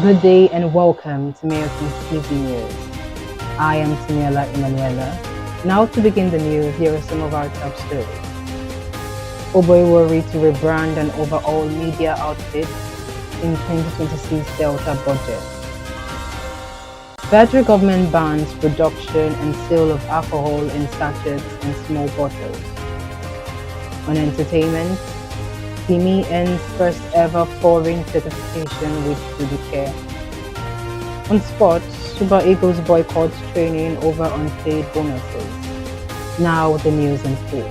Good day and welcome to American TV News. I am Taniela Emanuela. Now to begin the news, here are some of our top stories. Oborevwori to rebrand and overhaul media outfit in 2026 Delta budget. Federal government bans production and sale of alcohol in sachets and small bottles. On entertainment, Simi earns first ever foreign certification with Judicare. On sports, Super Eagles boycott training over unpaid bonuses. Now the news in full.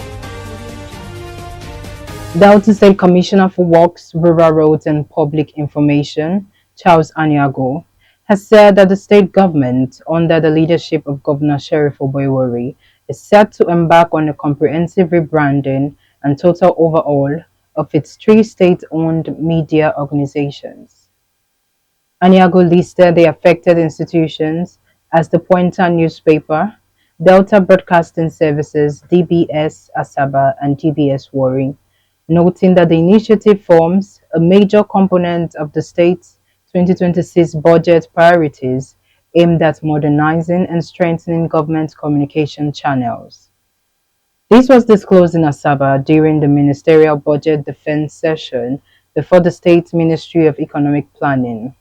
Delta State Commissioner for Works, Rural Roads and Public Information, Charles Aniagwu, has said that the state government, under the leadership of Governor Sheriff Oborevwori, is set to embark on a comprehensive rebranding and total overhaul of its 3 state-owned media organizations. Aniagwu listed the affected institutions as the Pointer Newspaper, Delta Broadcasting Services (DBS) Asaba and DBS Warri, noting that the initiative forms a major component of the state's 2026 budget priorities aimed at modernizing and strengthening government communication channels. This was disclosed in Asaba during the Ministerial Budget Defense session before the State Ministry of Economic Planning.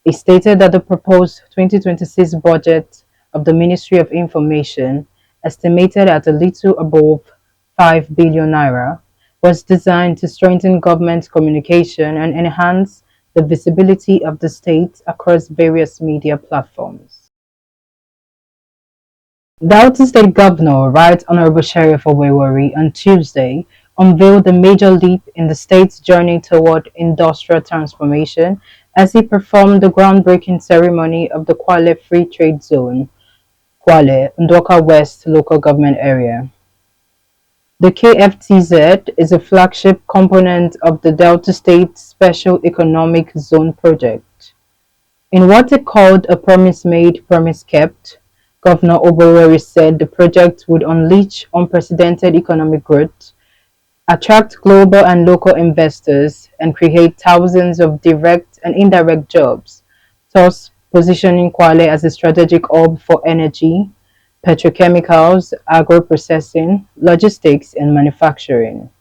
It stated that the proposed 2026 budget of the Ministry of Information, estimated at a little above 5 billion naira, was designed to strengthen government communication and enhance the visibility of the state across various media platforms. Delta State Governor Right Honorable Sheriff Oborevwori on Tuesday unveiled a major leap in the state's journey toward industrial transformation as he performed the groundbreaking ceremony of the Kwale Free Trade Zone, Kwale, Ndoka West Local Government Area. The KFTZ is a flagship component of the Delta State Special Economic Zone project. In what it called a promise made, promise kept, Governor Oborevwori said the project would unleash unprecedented economic growth, attract global and local investors, and create thousands of direct and indirect jobs, thus positioning Kwale as a strategic hub for energy, petrochemicals, agro-processing, logistics, and manufacturing.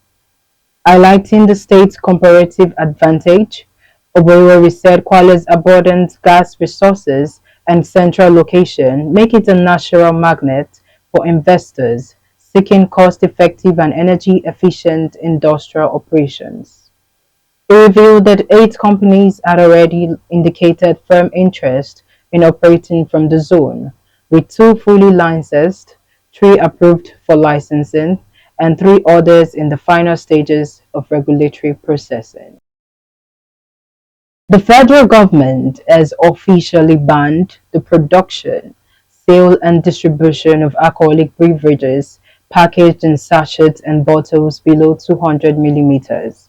Highlighting the state's comparative advantage, Oborevwori said Kwale's abundant gas resources and central location make it a natural magnet for investors seeking cost-effective and energy-efficient industrial operations. He revealed that 8 companies had already indicated firm interest in operating from the zone, with 2 fully licensed, 3 approved for licensing, and 3 others in the final stages of regulatory processing. The federal government has officially banned the production, sale and distribution of alcoholic beverages packaged in sachets and bottles below 200 milliliters,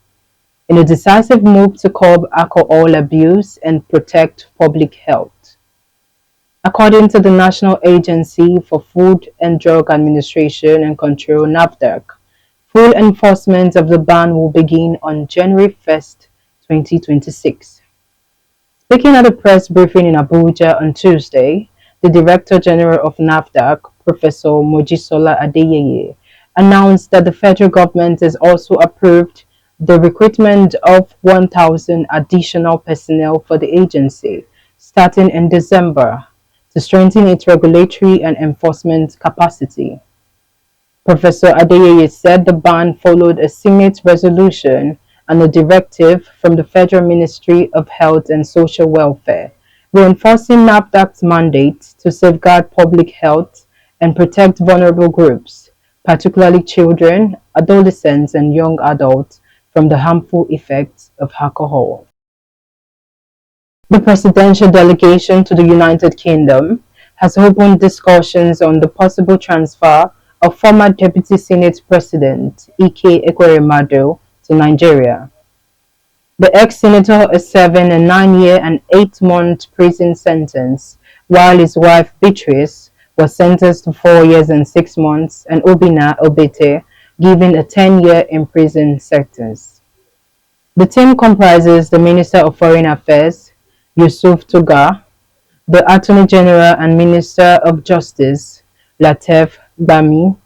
in a decisive move to curb alcohol abuse and protect public health. According to the National Agency for Food and Drug Administration and Control (NAFDAC), full enforcement of the ban will begin on January 1st, 2026. Speaking at a press briefing in Abuja on Tuesday, the Director General of NAFDAC, Professor Mojisola Adeyeye, announced that the federal government has also approved the recruitment of 1,000 additional personnel for the agency, starting in December, to strengthen its regulatory and enforcement capacity. Professor Adeyeye said the ban followed a Senate resolution and a directive from the Federal Ministry of Health and Social Welfare, reinforcing NAFDAC's mandate to safeguard public health and protect vulnerable groups, particularly children, adolescents, and young adults, from the harmful effects of alcohol. The presidential delegation to the United Kingdom has opened discussions on the possible transfer of former Deputy Senate President Ike Ekweremadu to Nigeria. The ex-senator is serving a 9-year and 8-month prison sentence, while his wife Beatrice was sentenced to 4 years and 6 months, and Obinna Obete given a 10-year in prison sentence. The team comprises the Minister of Foreign Affairs, Yusuf Tuga, the Attorney General and Minister of Justice, Lateef Gbami,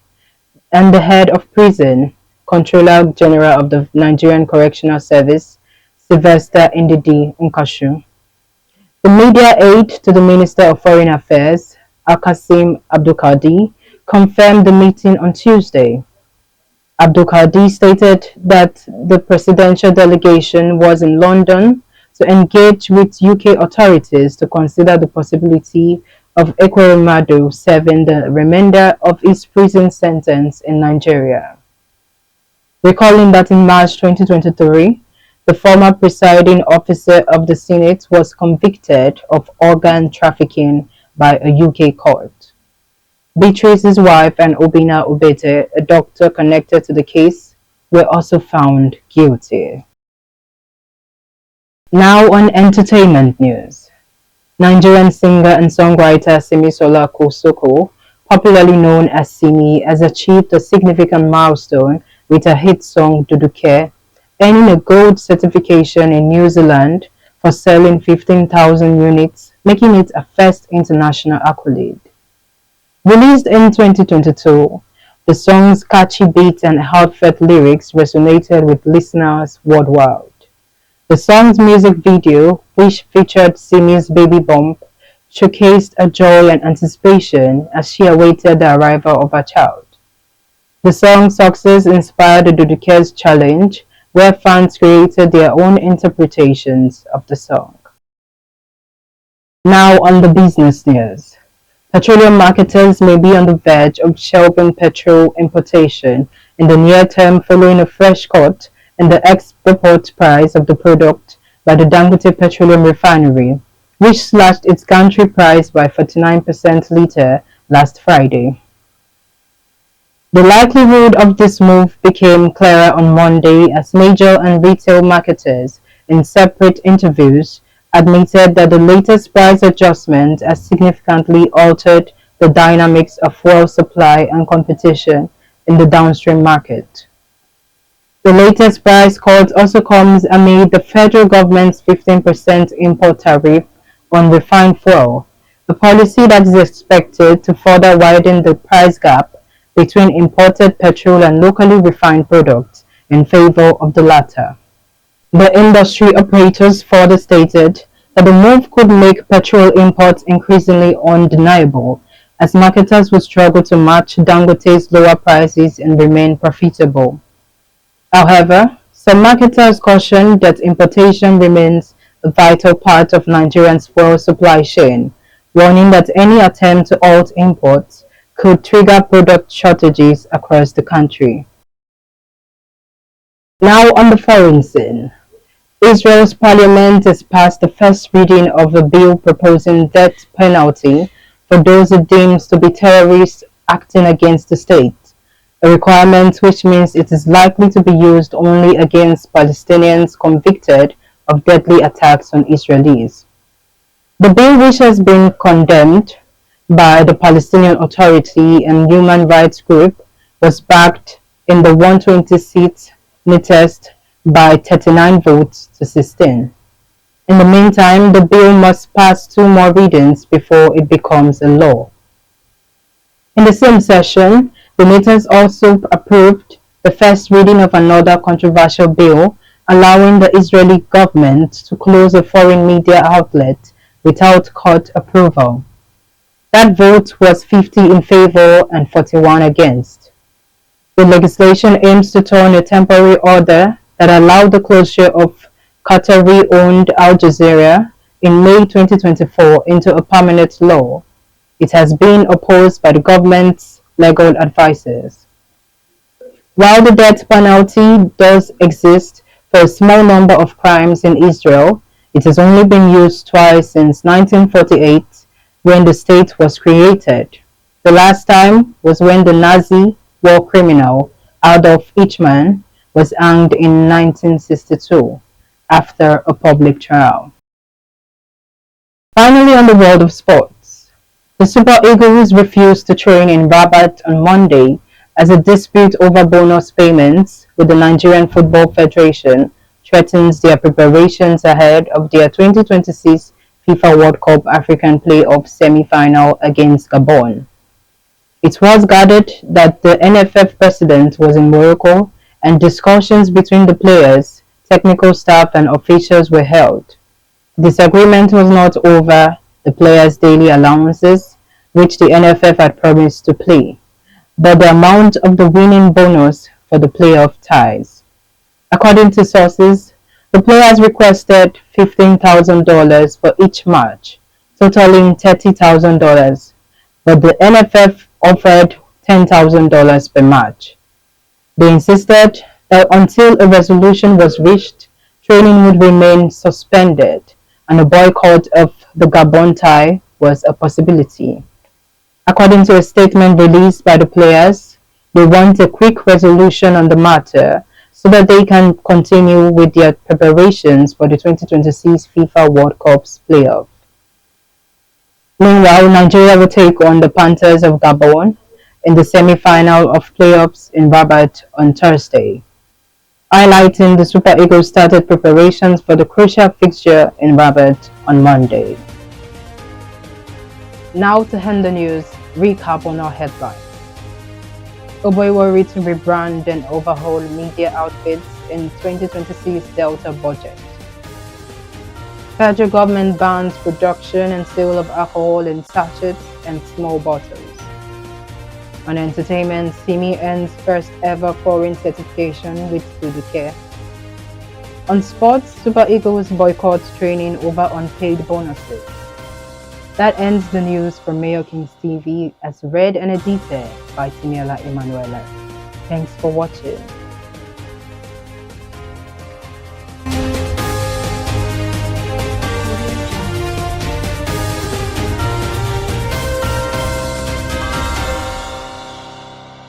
and the head of prison, Controller General of the Nigerian Correctional Service, Sylvester Ndidi Nkashu. The media aide to the Minister of Foreign Affairs, Alkasim Abdulkadir, confirmed the meeting on Tuesday. Abdulkadir stated that the presidential delegation was in London to engage with UK authorities to consider the possibility of Ekweremadu serving the remainder of his prison sentence in Nigeria. Recalling that in March 2023, the former presiding officer of the Senate was convicted of organ trafficking by a UK court. Beatrice's wife and Obina Obete, a doctor connected to the case, were also found guilty. Now on entertainment news. Nigerian singer and songwriter Simisola Kosoko, popularly known as Simi, has achieved a significant milestone with her hit song Duduke, earning a gold certification in New Zealand for selling 15,000 units, making it a first international accolade. Released in 2022, the song's catchy beats and heartfelt lyrics resonated with listeners worldwide. The song's music video, which featured Simi's baby bump, showcased a joy and anticipation as she awaited the arrival of her child. The song's success inspired the Duduke's challenge, where fans created their own interpretations of the song. Now on the business news. Petroleum marketers may be on the verge of shelving petrol importation in the near term following a fresh cut in the export price of the product by the Dangote Petroleum Refinery, which slashed its gantry price by 49% litre last Friday. The likelihood of this move became clearer on Monday as major and retail marketers, in separate interviews, admitted that the latest price adjustment has significantly altered the dynamics of fuel supply and competition in the downstream market. The latest price cut also comes amid the federal government's 15% import tariff on refined fuel, a policy that is expected to further widen the price gap between imported petrol and locally refined products in favor of the latter. The industry operators further stated that the move could make petrol imports increasingly undeniable, as marketers would struggle to match Dangote's lower prices and remain profitable. However, some marketers cautioned that importation remains a vital part of Nigeria's fuel supply chain, warning that any attempt to halt imports could trigger product shortages across the country. Now on the foreign scene. Israel's parliament has passed the first reading of a bill proposing death penalty for those it deems to be terrorists acting against the state, a requirement which means it is likely to be used only against Palestinians convicted of deadly attacks on Israelis. The bill, which has been condemned by the Palestinian Authority and human rights group, was backed in the 120-seat test by 39 votes to 16. In the meantime, the bill must pass 2 more readings before it becomes a law. In the same session, the senators also approved the first reading of another controversial bill allowing the Israeli government to close a foreign media outlet without court approval. That vote was 50 in favor and 41 against. The legislation aims to turn a temporary order that allowed the closure of Qatari-owned Al Jazeera in May 2024 into a permanent law. It has been opposed by the government's legal advisors. While the death penalty does exist for a small number of crimes in Israel, it has only been used twice since 1948 when the state was created. The last time was when the Nazi war criminal Adolf Eichmann was hanged in 1962 after a public trial. Finally, on the world of sports, the Super Eagles refused to train in Rabat on Monday as a dispute over bonus payments with the Nigerian Football Federation threatens their preparations ahead of their 2026 FIFA World Cup African Playoff semi-final against Gabon. It was gathered that the NFF president was in Morocco and discussions between the players, technical staff and officials were held. Disagreement was not over the players' daily allowances, which the NFF had promised to pay, but the amount of the winning bonus for the playoff ties. According to sources, the players requested $15,000 for each match, totaling $30,000, but the NFF offered $10,000 per match. They insisted that until a resolution was reached, training would remain suspended and a boycott of the Gabon tie was a possibility. According to a statement released by the players, they want a quick resolution on the matter so that they can continue with their preparations for the 2026 FIFA World Cup's playoff. Meanwhile, Nigeria will take on the Panthers of Gabon in the semi-final of playoffs in Rabat on Thursday, highlighting the Super Eagles started preparations for the crucial fixture in Rabat on Monday. Now to hand the news, recap on our headlines. Oborevwori to rebrand and overhaul media outfits in 2026 Delta budget. Federal government bans production and sale of alcohol in sachets and small bottles. On entertainment, Simi earns first ever foreign certification with Care. On sports, Super Eagles boycott training over unpaid bonuses. That ends the news from Mayor Kings TV as read and edited by Timiela Emanuela. Thanks for watching.